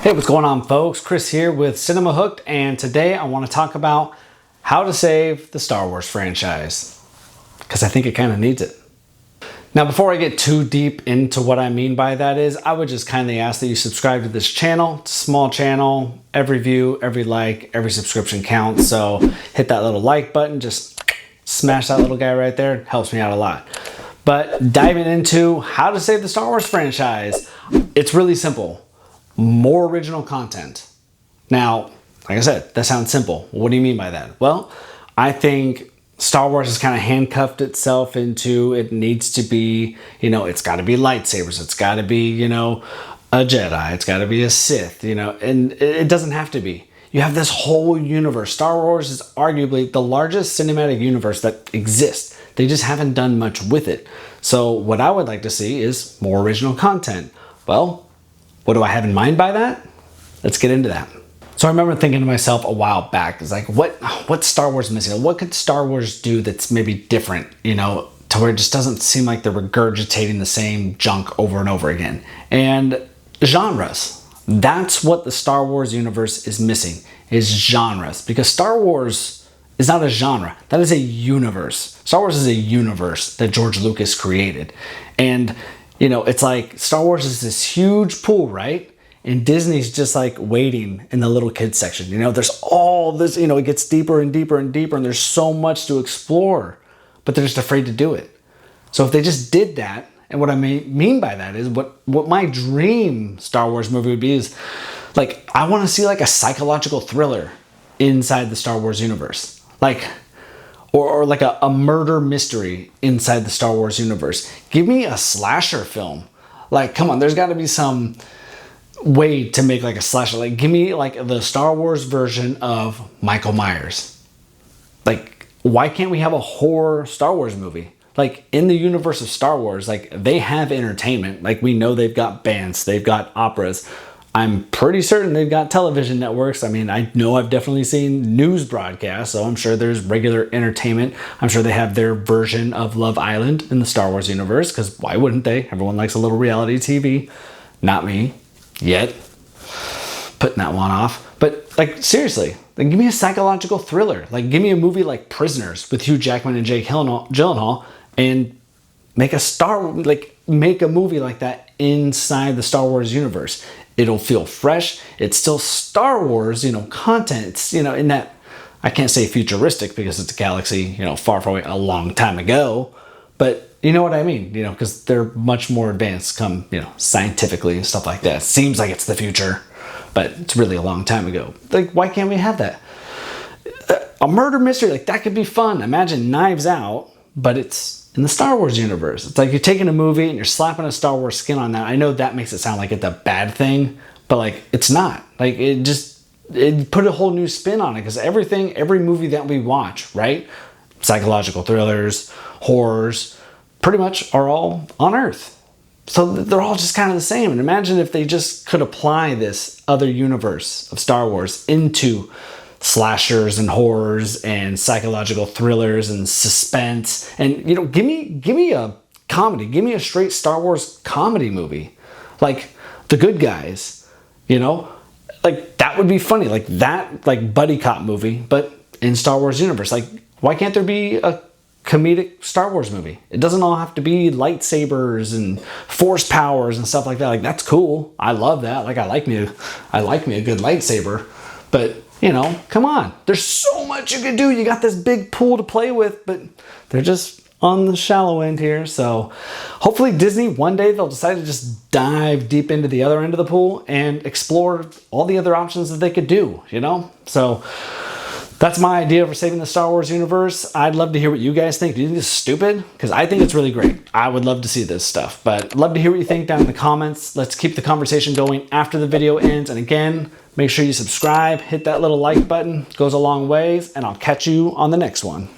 Hey, what's going on, folks? Chris here with Cinema Hooked, and today I want to talk about how to save the Star Wars franchise, because I think it kind of needs it. Now, before I get too deep into what I mean by that is, I would just kindly ask that you subscribe to this channel. It's a small channel. Every view, every like, every subscription counts. So hit that little like button. Just smash that little guy right there. It helps me out a lot. But diving into how to save the Star Wars franchise, it's really simple. More original content. Now, like I said, that sounds simple. What do you mean by that? Well, I think Star Wars has kind of handcuffed itself into it needs to be, it's got to be lightsabers. It's got to be, a Jedi. It's got to be a Sith, and it doesn't have to be. You have this whole universe. Star Wars is arguably the largest cinematic universe that exists. They just haven't done much with it. So what I would like to see is more original content. Well, what do I have in mind by that? Let's get into that. So I remember thinking to myself a while back, it's like, what's Star Wars missing? What could Star Wars do that's maybe different, to where it just doesn't seem like they're regurgitating the same junk over and over again? And genres. That's what the Star Wars universe is missing, is genres. Because Star Wars is not a genre. That is a universe. Star Wars is a universe that George Lucas created. And it's like Star Wars is this huge pool, right? And Disney's just like waiting in the little kids section. There's all this, it gets deeper and deeper and deeper, and there's so much to explore, but they're just afraid to do it. So if they just did that, and what I mean by that is what my dream Star Wars movie would be is, like, I want to see like a psychological thriller inside the Star Wars universe. Or like a murder mystery inside the Star Wars universe. Give me a slasher film. Like, come on, there's got to be some way to make like a slasher. Like, give me like the Star Wars version of Michael Myers. Like, why can't we have a horror Star Wars movie? Like, in the universe of Star Wars, like, they have entertainment. Like, we know they've got bands, they've got operas. I'm pretty certain they've got television networks. I mean, I know I've definitely seen news broadcasts, so I'm sure there's regular entertainment. I'm sure they have their version of Love Island in the Star Wars universe, because why wouldn't they? Everyone likes a little reality TV. Not me, yet. Putting that one off. But, like, seriously, like, give me a psychological thriller. Like, give me a movie like Prisoners with Hugh Jackman and Jake Gyllenhaal, and make a movie like that inside the Star Wars universe. It'll feel fresh. It's still Star Wars, content. It's, in that, I can't say futuristic because it's a galaxy, far, far away, a long time ago. But you know what I mean, because they're much more advanced scientifically and stuff like that. It seems like it's the future, but it's really a long time ago. Like, why can't we have that? A murder mystery, like, that could be fun. Imagine Knives Out, but it's in the Star Wars universe. It's like you're taking a movie and you're slapping a Star Wars skin on that. I know that makes it sound like it's a bad thing, but like, it's not. Like, it put a whole new spin on it, because every movie that we watch, right? Psychological thrillers, horrors, pretty much are all on Earth. So they're all just kind of the same. And imagine if they just could apply this other universe of Star Wars into slashers and horrors and psychological thrillers and suspense, and give me a comedy. Give me a straight Star Wars comedy movie, like The Good Guys. Like, that would be funny. Like that, like buddy cop movie, but in Star Wars universe. Like, why can't there be a comedic Star Wars movie? It doesn't all have to be lightsabers and force powers and stuff like that. Like, that's cool. I love that. Like, I like me a good lightsaber, but come on. There's so much you could do. You got this big pool to play with, but they're just on the shallow end here. So hopefully Disney, one day they'll decide to just dive deep into the other end of the pool and explore all the other options that they could do, So that's my idea for saving the Star Wars universe. I'd love to hear what you guys think. Do you think this is stupid? Because I think it's really great. I would love to see this stuff, but I'd love to hear what you think down in the comments. Let's keep the conversation going after the video ends. And again, make sure you subscribe, hit that little like button. It goes a long ways, and I'll catch you on the next one.